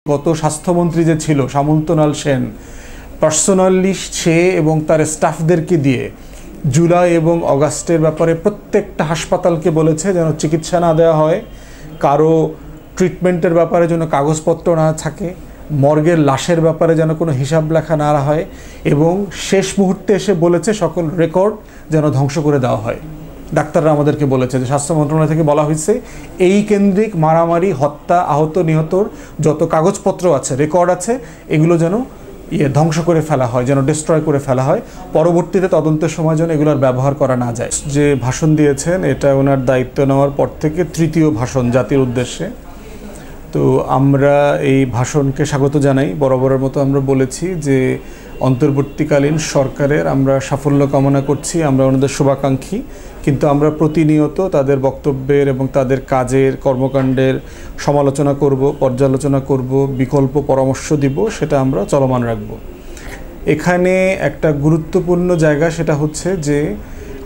গত স্বাস্থ্যমন্ত্রী যে ছিল সামন্তলাল সেন পার্সোনালি সে এবং তার স্টাফদেরকে দিয়ে জুলাই এবং অগাস্টের ব্যাপারে প্রত্যেকটা হাসপাতালকে বলেছে যেন চিকিৎসা না দেওয়া হয়, কারো ট্রিটমেন্টের ব্যাপারে যেন কাগজপত্র না থাকে, মর্গের লাশের ব্যাপারে যেন কোনো হিসাব লেখা না হয় এবং শেষ মুহূর্তে এসে বলেছে সকল রেকর্ড যেন ধ্বংস করে দেওয়া হয়। ডাক্তাররা আমাদেরকে বলেছে যে স্বাস্থ্য মন্ত্রণালয় থেকে বলা হয়েছে এই কেন্দ্রিক মারামারি, হত্যা, আহত, নিহতর যত কাগজপত্র আছে, রেকর্ড আছে, এগুলো যেন ধ্বংস করে ফেলা হয়, যেন ডিস্ট্রয় করে ফেলা হয়, পরবর্তীতে তদন্তের সময় যেন এগুলোর ব্যবহার করা না যায়। যে ভাষণ দিয়েছেন এটা ওনার দায়িত্ব নেওয়ার পর থেকে তৃতীয় ভাষণ জাতির উদ্দেশ্যে। তো আমরা এই ভাষণকে স্বাগত জানাই। বরাবরের মতো আমরা বলেছি যে অন্তর্বর্তীকালীন সরকারের আমরা সাফল্য কামনা করছি, আমরা ওনাদের শুভাকাঙ্ক্ষী, কিন্তু আমরা প্রতিনিয়ত তাদের বক্তব্যের এবং তাদের কাজের কর্মকাণ্ডের সমালোচনা করব, পর্যালোচনা করব, বিকল্প পরামর্শ দিব, সেটা আমরা চলমান রাখব। এখানে একটা গুরুত্বপূর্ণ জায়গা সেটা হচ্ছে যে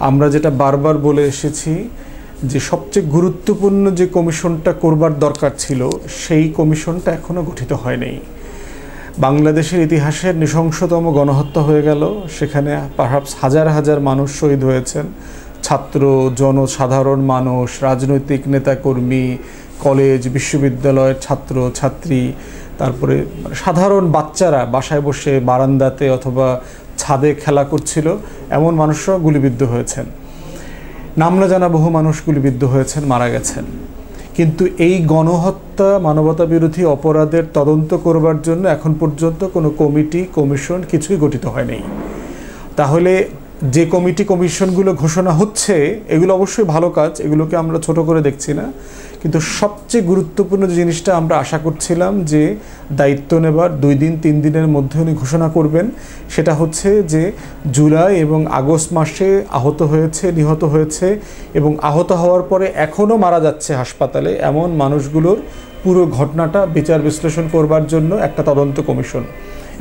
আমরা যেটা বারবার বলে এসেছি যে সবচেয়ে গুরুত্বপূর্ণ যে কমিশনটা করবার দরকার ছিল সেই কমিশনটা এখনও গঠিত হয়নি। বাংলাদেশের ইতিহাসের নৃশংসতম গণহত্যা হয়ে গেল, সেখানে পারহাপস হাজার হাজার মানুষ শহীদ হয়েছেন, ছাত্র, জনসাধারণ মানুষ, রাজনৈতিক নেতাকর্মী, কলেজ বিশ্ববিদ্যালয়ের ছাত্র ছাত্রী, তারপরে সাধারণ বাচ্চারা বাসায় বসে বারান্দাতে অথবা ছাদে খেলা করছিল, এমন মানুষরাও গুলিবিদ্ধ হয়েছেন। নাম না জানা বহু মানুষ গুলিবিদ্ধ হয়েছেন, মারা গেছেন। কিন্তু এই গণহত্যা, মানবতা বিরোধী অপরাধের তদন্ত করবার জন্য এখন পর্যন্ত কোনো কমিটি, কমিশন কিছুই গঠিত হয়নি। তাহলে যে কমিটি, কমিশনগুলো ঘোষণা হচ্ছে এগুলো অবশ্যই ভালো কাজ, এগুলোকে আমরা ছোট করে দেখছি না, কিন্তু সবচেয়ে গুরুত্বপূর্ণ যে জিনিসটা আমরা আশা করছিলাম যে দায়িত্ব নেবার 2 দিন 3 দিনের মধ্যে উনি ঘোষণা করবেন, সেটা হচ্ছে যে জুলাই এবং আগস্ট মাসে আহত হয়েছে, নিহত হয়েছে এবং আহত হওয়ার পরে এখনও মারা যাচ্ছে হাসপাতালে এমন মানুষগুলোর পুরো ঘটনাটা বিচার বিশ্লেষণ করবার জন্য একটা তদন্ত কমিশন।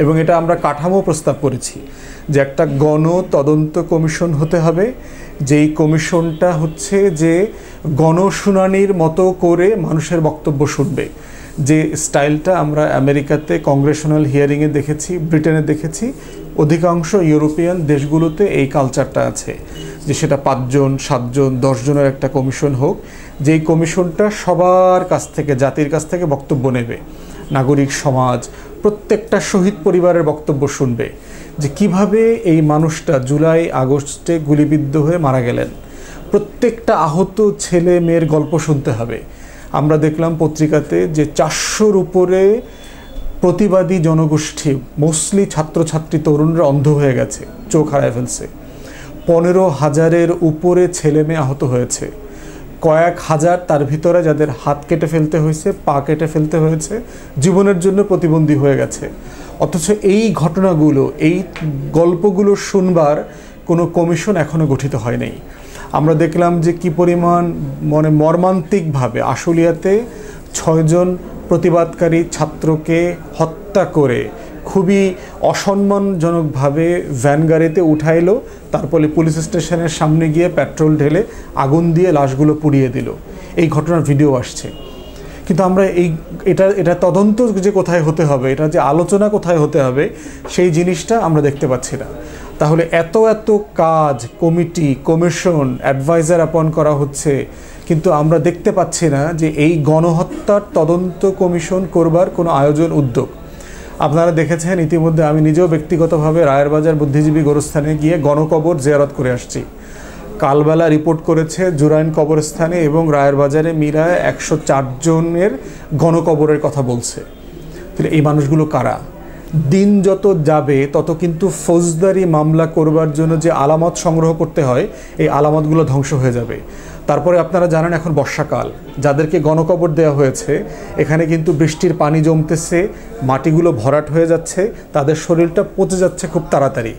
এবং এটা আমরা কাঠামো প্রস্তাব করেছি যে একটা গণ তদন্ত কমিশন হতে হবে, যেই কমিশনটা হচ্ছে যে গণশুনানির মতো করে মানুষের বক্তব্য শুনবে। যে স্টাইলটা আমরা আমেরিকাতে কংগ্রেশনাল হিয়ারিংয়ে দেখেছি, ব্রিটেনে দেখেছি, অধিকাংশ ইউরোপিয়ান দেশগুলোতে এই কালচারটা আছে যে সেটা 5 জন 7 জন 10 জনের একটা কমিশন হোক, যেই কমিশনটা সবার কাছ থেকে, জাতির কাছ থেকে বক্তব্য নেবে, নাগরিক সমাজ, প্রত্যেকটা শহীদ পরিবারের বক্তব্য শুনবে যে কিভাবে এই মানুষটা জুলাই আগস্টে গুলিবিদ্ধ হয়ে মারা গেলেন। প্রত্যেকটা আহত ছেলে মেয়ের গল্প শুনতে হবে। আমরা দেখলাম পত্রিকাতে যে 400-র উপরে প্রতিবাদী জনগোষ্ঠী, মোস্টলি ছাত্রছাত্রী, তরুণরা অন্ধ হয়ে গেছে, চোখ হারায় ফেলছে। 15,000-এর উপরে ছেলে মেয়ে আহত হয়েছে, কয়েক হাজার তার ভিতরে যাদের হাত কেটে ফেলতে হয়েছে, পা কেটে ফেলতে হয়েছে, জীবনের জন্য প্রতিবন্ধী হয়ে গেছে। অথচ এই ঘটনাগুলো, এই গল্পগুলো শুনবার কোনো কমিশন এখনও গঠিত হয়নি। আমরা দেখলাম যে কি পরিমাণ মর্মান্তিকভাবে আশুলিয়াতে 6 জন প্রতিবাদকারী ছাত্রকে হত্যা করে খুবই অসম্মানজনকভাবে ভ্যান গাড়িতে উঠাইলো, তারপরে পুলিশ স্টেশনের সামনে গিয়ে পেট্রোল ঢেলে আগুন দিয়ে লাশগুলো পুড়িয়ে দিল। এই ঘটনার ভিডিও আসছে। কিন্তু আমরা এটা তদন্ত যে কোথায় হতে হবে, এটা যে আলোচনা কোথায় হতে হবে, সেই জিনিসটা আমরা দেখতে পাচ্ছি না। তাহলে এত কাজ, কমিটি, কমিশন, অ্যাডভাইজার অ্যাপয়েন্ট করা হচ্ছে, কিন্তু আমরা দেখতে পাচ্ছি না যে এই গণহত্যার তদন্ত কমিশন করবার কোনো আয়োজন, উদ্যোগ। আপনারা দেখেছেন ইতিমধ্যে আমি নিজেও ব্যক্তিগতভাবে রায়েরবাজার বুদ্ধিজীবী গোরস্থানে গিয়ে গণকবর জিয়ারত করে আসছি। কালবেলা রিপোর্ট করেছে জুরাইন কবরস্থানে এবং রায়েরবাজারে মিরায় 104 জনের গণকবরের কথা বলছে। তাহলে এই মানুষগুলো কারা? দিন যত যাবে তত কিন্তু ফৌজদারি মামলা করবার জন্য যে আলামত সংগ্রহ করতে হয়, এই আলামতগুলো ধ্বংস হয়ে যাবে। তারপরে আপনারা জানেন এখন বর্ষাকাল, যাদেরকে গণকবর দেওয়া হয়েছে এখানে কিন্তু বৃষ্টির পানি জমতেছে, মাটিগুলো ভরাট হয়ে যাচ্ছে, তাদের শরীরটা পচে যাচ্ছে খুব তাড়াতাড়ি।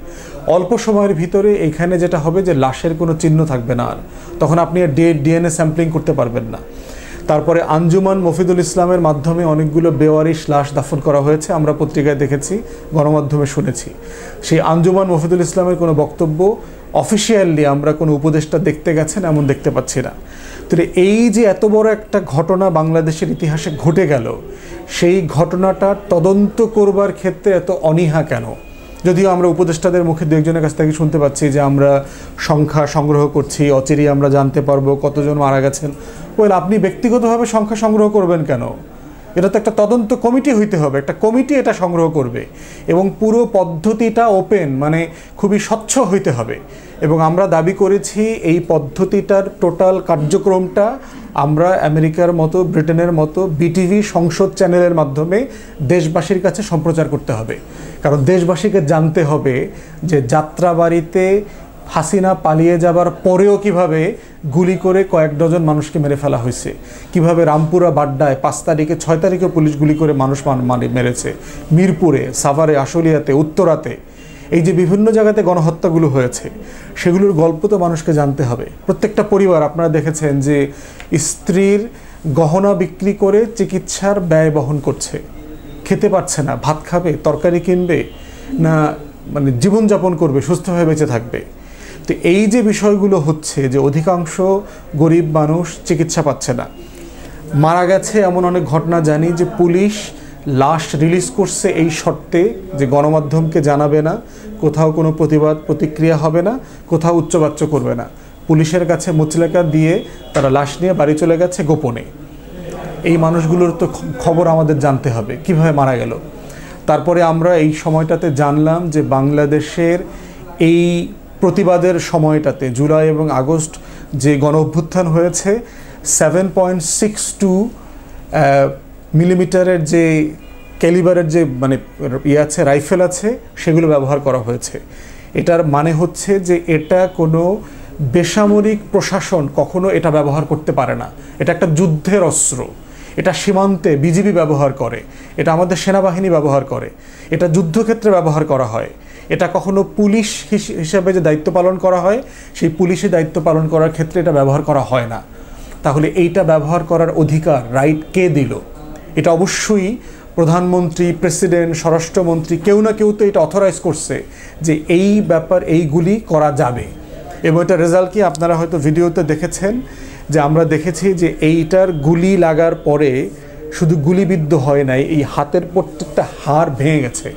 অল্প সময়ের ভিতরে এখানে যেটা হবে যে লাশের কোনো চিহ্ন থাকবে না, আর তখন আপনি ডিএনএ স্যাম্পলিং করতে পারবেন না। তারপরে আঞ্জুমান মফিদুল ইসলামের মাধ্যমে অনেকগুলো বেওয়ারিশ লাশ দাফন করা হয়েছে, আমরা পত্রিকায় দেখেছি, গণমাধ্যমে শুনেছি। সেই আঞ্জুমান মফিদুল ইসলামের কোনো বক্তব্য অফিসিয়ালি আমরা কোনো উপদেষ্টা দেখতে গেছেন এমন দেখতে পাচ্ছি না। তো এই যে এত বড় একটা ঘটনা বাংলাদেশের ইতিহাসে ঘটে গেল, সেই ঘটনাটার তদন্ত করবার ক্ষেত্রে এত অনীহা কেন? যদিও আমরা উপদেষ্টাদের মুখে দু একজনের কাছ থেকে শুনতে পাচ্ছি যে আমরা সংখ্যা সংগ্রহ করছি, অচিরেই আমরা জানতে পারবো কতজন মারা গেছেন। আপনি ব্যক্তিগতভাবে সংখ্যা সংগ্রহ করবেন কেন? এটা তো একটা তদন্ত কমিটি হইতে হবে, একটা কমিটি এটা সংগ্রহ করবে এবং পুরো পদ্ধতিটা ওপেন, মানে খুবই স্বচ্ছ হইতে হবে। এবং আমরা দাবি করেছি এই পদ্ধতিটার টোটাল কার্যক্রমটা আমরা আমেরিকার মতো, ব্রিটেনের মতো বিটিভি সংসদ চ্যানেলের মাধ্যমে দেশবাসীর কাছে সম্প্রচার করতে হবে। কারণ দেশবাসীকে জানতে হবে যে যাত্রাবাড়িতে হাসিনা পালিয়ে যাবার পরেও কিভাবে গুলি করে কয়েক ডজন মানুষকে মেরে ফেলা হয়েছে, কিভাবে রামপুরা বাড্ডায় 5 তারিখে 6 তারিখে পুলিশ গুলি করে মানুষ মেরেছে, মিরপুরে, সাভারে, আশুলিয়াতে, উত্তরাতে, এই যে বিভিন্ন জায়গাতে গণহত্যাগুলো হয়েছে, সেগুলোর গল্প তো মানুষকে জানতে হবে। প্রত্যেকটা পরিবার আপনারা দেখেছেন যে স্ত্রীর গহনা বিক্রি করে চিকিৎসার ব্যয় বহন করছে, খেতে পারছে না, ভাত খাবে, তরকারি কিনবে না, মানে জীবনযাপন করবে, সুস্থভাবে বেঁচে থাকবে। তো এই যে বিষয়গুলো হচ্ছে যে অধিকাংশ গরিব মানুষ চিকিৎসা পাচ্ছে না, মারা গেছে এমন অনেক ঘটনা জানি যে পুলিশ লাশ রিলিজ করছে এই শর্তে যে গণমাধ্যমকে জানাবে না, কোথাও কোনো প্রতিবাদ প্রতিক্রিয়া হবে না, কোথাও উচ্চবাচ্য করবে না। পুলিশের কাছে মুচলেকা দিয়ে তারা লাশ নিয়ে বাড়ি চলে গেছে গোপনে। এই মানুষগুলোর তো খবর আমাদের জানতে হবে কিভাবে মারা গেল। তারপরে আমরা এই সময়টাতে জানলাম যে বাংলাদেশের এই প্রতিবাদের সময়টাতে জুলাই এবং আগস্ট যে গণ অভ্যুত্থান হয়েছে, 7.62 মিলিমিটারের যে ক্যালিবারের যে মানে আছে রাইফেল আছে, সেগুলো ব্যবহার করা হয়েছে। এটার মানে হচ্ছে যে এটা কোনো বেসামরিক প্রশাসন কখনো এটা ব্যবহার করতে পারে না। এটা একটা যুদ্ধের অস্ত্র, এটা সীমান্তে বিজিবি ব্যবহার করে, এটা আমাদের সেনাবাহিনী ব্যবহার করে, এটা যুদ্ধক্ষেত্রে ব্যবহার করা হয়। এটা কখনো পুলিশ হিসাবে যে দায়িত্ব পালন করা হয়, সেই পুলিশে দায়িত্ব পালন করার ক্ষেত্রে এটা ব্যবহার করা হয় না। তাহলে এইটা ব্যবহার করার অধিকার, রাইট কে দিল? এটা অবশ্যই প্রধানমন্ত্রী, প্রেসিডেন্ট, স্বরাষ্ট্রমন্ত্রী, কেউ না কেউ তো এটা অথরাইজ করছে যে এই ব্যাপার, এইগুলি করা যাবে। এবং এটা রেজাল্ট কি আপনারা হয়তো ভিডিওতে দেখেছেন যে আমরা দেখেছি যে এইটার গুলি লাগার পরে শুধু গুলিবিদ্ধ হয় নাই, এই হাতের প্রত্যেকটা হাড় ভেঙে গেছে।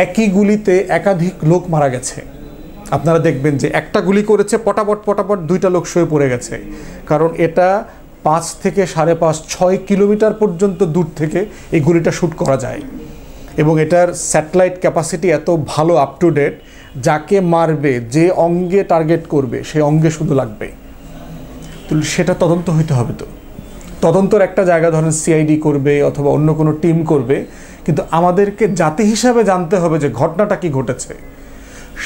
একই গুলিতে একাধিক লোক মারা গেছে। আপনারা দেখবেন যে একটা গুলি করেছে, পটাপট 2টা লোক শুয়ে পড়ে গেছে। কারণ এটা 5 থেকে 5.5, 6 কিলোমিটার পর্যন্ত দূর থেকে এই গুলিটা শ্যুট করা যায়। এবং এটার স্যাটেলাইট ক্যাপাসিটি এত ভালো, আপ টু ডেট, যাকে মারবে, যে অঙ্গে টার্গেট করবে, সেই অঙ্গে শুধু লাগবে। তো সেটা তদন্ত হইতে হবে। তো তদন্তর একটা জায়গা ধরেন সিআইডি করবে অথবা অন্য কোনো টিম করবে, কিন্তু আমাদেরকে জাতি হিসাবে জানতে হবে যে ঘটনাটা কি ঘটেছে।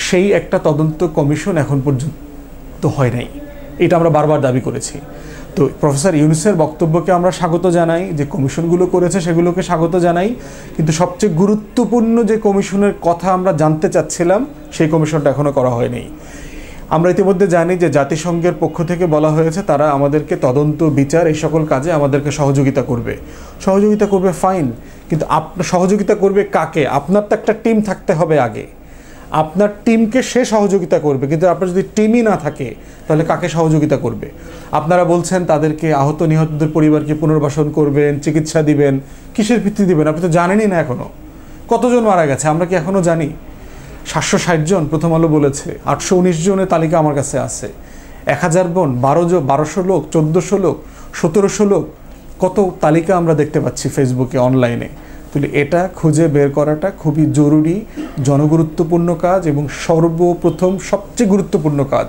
সেই একটা তদন্ত কমিশন এখন পর্যন্ত হয় নাই। এটা আমরা বারবার দাবি করেছি। তো প্রফেসর ইউনূসের বক্তব্যকে আমরা স্বাগত জানাই, যে কমিশনগুলো করেছে সেগুলোকে স্বাগত জানাই, কিন্তু সবচেয়ে গুরুত্বপূর্ণ যে কমিশনের কথা আমরা জানতে চাচ্ছিলাম, সেই কমিশনটা এখনও করা হয়নি। আমরা ইতিমধ্যে জানি যে জাতিসংঘের পক্ষ থেকে বলা হয়েছে তারা আমাদেরকে তদন্ত, বিচার, এই সকল কাজে আমাদেরকে সহযোগিতা করবে, ফাইন। কিন্তু সহযোগিতা করবে কাকে? আপনার তো একটা টিম থাকতে হবে আগে, আপনার টিমকে সে সহযোগিতা করবে। কিন্তু আপনার যদি টিমই না থাকে তাহলে কাকে সহযোগিতা করবে? আপনারা বলছেন তাদেরকে, আহত নিহতদের পরিবারকে পুনর্বাসন করবেন, চিকিৎসা দিবেন। কিসের ভিত্তি দিবেন? আপনি তো জানেনই না এখনও কতজন মারা গেছে। আমরা কি এখনও জানি? 760 জন প্রথম আলো বলেছে, 819 জনের তালিকা আমার কাছে আছে। 1000 বোন, 1200 লোক, 1400 লোক, 1700 লোক, কত তালিকা আমরা দেখতে পাচ্ছি ফেসবুকে, অনলাইনে। তাহলে এটা খুঁজে বের করাটা খুবই জরুরি, জনগুরুত্বপূর্ণ কাজ এবং সর্বপ্রথম সবচেয়ে গুরুত্বপূর্ণ কাজ,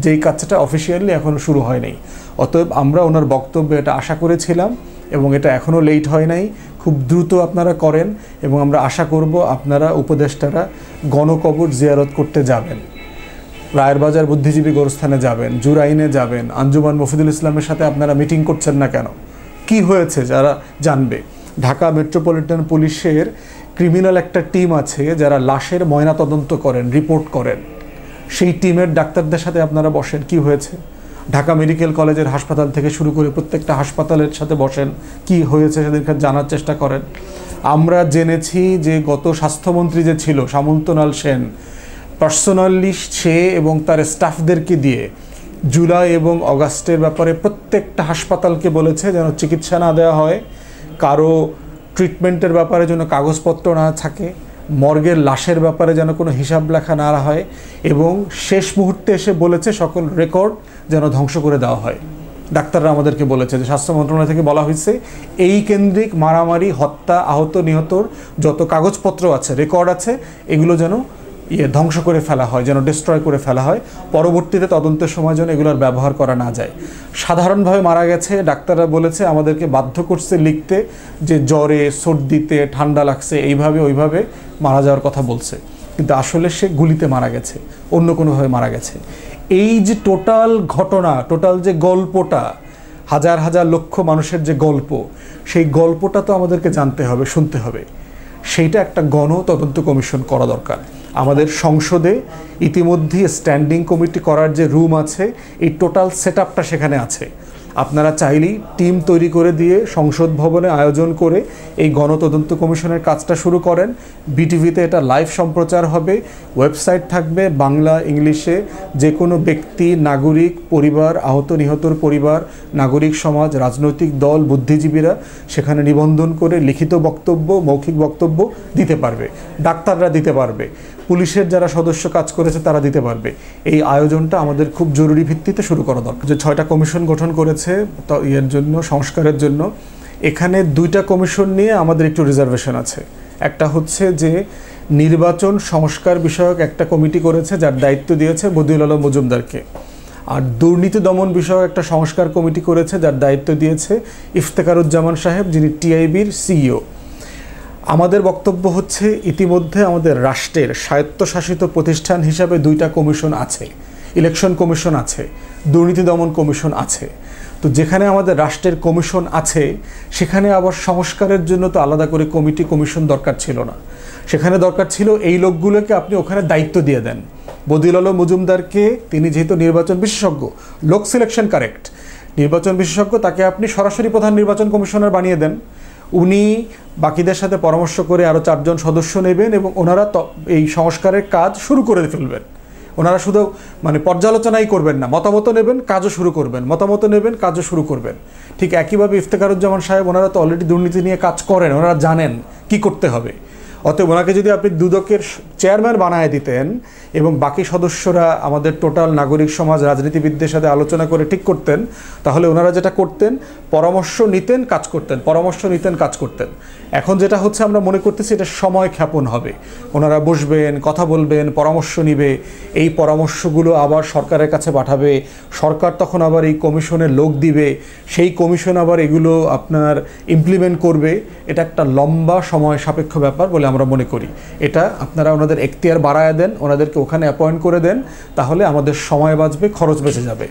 যেই কাজটা অফিসিয়ালি এখনও শুরু হয় নাই। অতএব আমরা ওনার বক্তব্যে এটা আশা করেছিলাম এবং এটা এখনও লেট হয় নাই। খুব দ্রুত আপনারা করেন এবং আমরা আশা করব আপনারা উপদেষ্টারা গণকবর জিয়ারত করতে যাবেন, রায়ের বাজার বুদ্ধিজীবী গোরস্থানে যাবেন, জুরাইনে যাবেন, আঞ্জুমান মফিদুল ইসলামের সাথে আপনারা মিটিং করছেন না কেন? কি হয়েছে যারা জানবে। ঢাকা মেট্রোপলিটন পুলিশের ক্রিমিনাল একটা টিম আছে যারা লাশের ময়না তদন্ত করেন, রিপোর্ট করেন। সেই টিমের ডাক্তারদের সাথে আপনারা বসেন, কি হয়েছে। ঢাকা মেডিকেল কলেজের হাসপাতাল থেকে শুরু করে প্রত্যেকটা হাসপাতালের সাথে বসেন, কি হয়েছে সেদিনকে জানার চেষ্টা করেন। আমরা জেনেছি যে গত স্বাস্থ্যমন্ত্রী যে ছিল সামন্তলাল সেন, পার্সোনালি সে এবং তার স্টাফদেরকে দিয়ে জুলাই এবং অগাস্টের ব্যাপারে প্রত্যেকটা হাসপাতালকে বলেছে যেন চিকিৎসা না দেওয়া হয়, কারো ট্রিটমেন্টের ব্যাপারে যেন কাগজপত্র না থাকে, মর্গের লাশের ব্যাপারে যেন কোনো হিসাব লেখা না হয়, এবং শেষ মুহূর্তে এসে বলেছে সকল রেকর্ড যেন ধ্বংস করে দেওয়া হয়। ডাক্তাররা আমাদেরকে বলেছে যে স্বাস্থ্য মন্ত্রণালয় থেকে বলা হয়েছে এই কেন্দ্রিক মারামারি, হত্যা, আহত, নিহতর যত কাগজপত্র আছে, রেকর্ড আছে, এগুলো যেন ধ্বংস করে ফেলা হয়, যেন ডিস্ট্রয় করে ফেলা হয়, পরবর্তীতে তদন্তের সময় যেন এগুলোর ব্যবহার করা না যায়। সাধারণভাবে মারা গেছে, ডাক্তাররা বলেছে আমাদেরকে বাধ্য করছে লিখতে যে জ্বরে, সর্দিতে, ঠান্ডা লাগছে, এইভাবে ওইভাবে মারা যাওয়ার কথা বলছে, কিন্তু আসলে সে গুলিতে মারা গেছে, অন্য কোনোভাবে মারা গেছে। এই যে টোটাল ঘটনা, টোটাল যে গল্পটা, হাজার হাজার লক্ষ মানুষের যে গল্প, সেই গল্পটা তো আমাদেরকে জানতে হবে, শুনতে হবে। সেইটা একটা তদন্ত কমিশন করা দরকার। আমাদের সংসদে ইতিমধ্যেই স্ট্যান্ডিং কমিটি করার যে রুম আছে, এই টোটাল সেটআপটা সেখানে আছে। আপনারা চাইলেই টিম তৈরি করে দিয়ে সংসদ ভবনে আয়োজন করে এই গণতদন্ত কমিশনের কাজটা শুরু করেন। বিটিভিতে এটা লাইভ সম্প্রচার হবে, ওয়েবসাইট থাকবে বাংলা, ইংলিশে। যে কোনো ব্যক্তি, নাগরিক, পরিবার, আহত নিহতর পরিবার, নাগরিক সমাজ, রাজনৈতিক দল, বুদ্ধিজীবীরা সেখানে নিবন্ধন করে লিখিত বক্তব্য, মৌখিক বক্তব্য দিতে পারবে, ডাক্তাররা দিতে পারবে, পুলিশের যারা সদস্য কাজ করেছে তারা দিতে পারবে। এই আয়োজনটা আমাদের খুব জরুরি ভিত্তিতে শুরু করা দরকার। যে 6টা কমিশন গঠন করেছে এর জন্য, সংস্কারের জন্য, এখানে 2টা কমিশন নিয়ে আমাদের একটু রিজার্ভেশন আছে। একটা হচ্ছে যে নির্বাচন সংস্কার বিষয়ক একটা কমিটি করেছে, যার দায়িত্ব দিয়েছে বদিউল আলম মজুমদারকে। আর দুর্নীতি দমন বিষয়ক একটা সংস্কার কমিটি করেছে, যার দায়িত্ব দিয়েছে ইফতেখারুজ্জামান সাহেব, যিনি টিআইবির সিইও। আমাদের বক্তব্য হচ্ছে ইতিমধ্যে আমাদের রাষ্ট্রের স্বায়ত্তশাসিত প্রতিষ্ঠান হিসাবে 2টা কমিশন আছে, ইলেকশন কমিশন আছে, দুর্নীতি দমন কমিশন আছে। তো যেখানে আমাদের রাষ্ট্রের কমিশন আছে, সেখানে আবার সংস্কারের জন্য তো আলাদা করে কমিশন দরকার ছিল না। সেখানে দরকার ছিল এই লোকগুলোকে আপনি ওখানে দায়িত্ব দিয়ে দেন। বদিউল আলম মজুমদারকে, তিনি যেহেতু নির্বাচন বিশেষজ্ঞ, লোক সিলেকশন কারেক্ট, নির্বাচন বিশেষজ্ঞ, তাকে আপনি সরাসরি প্রধান নির্বাচন কমিশনার বানিয়ে দেন। উনি বাকিদের সাথে পরামর্শ করে আরও 4 জন সদস্য নেবেন এবং ওনারা এই সংস্কারের কাজ শুরু করে ফেলবেন। ওনারা শুধু পর্যালোচনাই করবেন না, মতামত নেবেন, কাজও শুরু করবেন, মতামত নেবেন, কাজও শুরু করবেন। ঠিক একইভাবে ইফতেখারুজ্জামান সাহেব, ওনারা তো অলরেডি দুর্নীতি নিয়ে কাজ করেন, ওনারা জানেন কি করতে হবে। অতএব ওনাকে যদি আপনি দুদকের চেয়ারম্যান বানায় দিতেন এবং বাকি সদস্যরা আমাদের টোটাল নাগরিক সমাজ, রাজনীতিবিদদের সাথে আলোচনা করে ঠিক করতেন, তাহলে ওনারা যেটা করতেন, পরামর্শ নিতেন, কাজ করতেন, পরামর্শ নিতেন, কাজ করতেন। এখন যেটা হচ্ছে, আমরা মনে করতেছি এটা সময় ক্ষেপণ হবে। ওনারা বসবেন, কথা বলবেন, পরামর্শ নিবে, এই পরামর্শগুলো আবার সরকারের কাছে পাঠাবে, সরকার তখন আবার এই কমিশনের লোক দিবে, সেই কমিশন আবার এগুলো আপনার ইমপ্লিমেন্ট করবে। এটা একটা লম্বা সময় সাপেক্ষ ব্যাপার বলে আমরা মনে করি। এটা আপনারা ওনাদের এখতিয়ার বাড়ায় দেন, ওনাদেরকে ওখানে অ্যাপয়েন্ট করে দেন, তাহলে আমাদের সময় বাঁচবে, খরচ বেঁচে যাবে।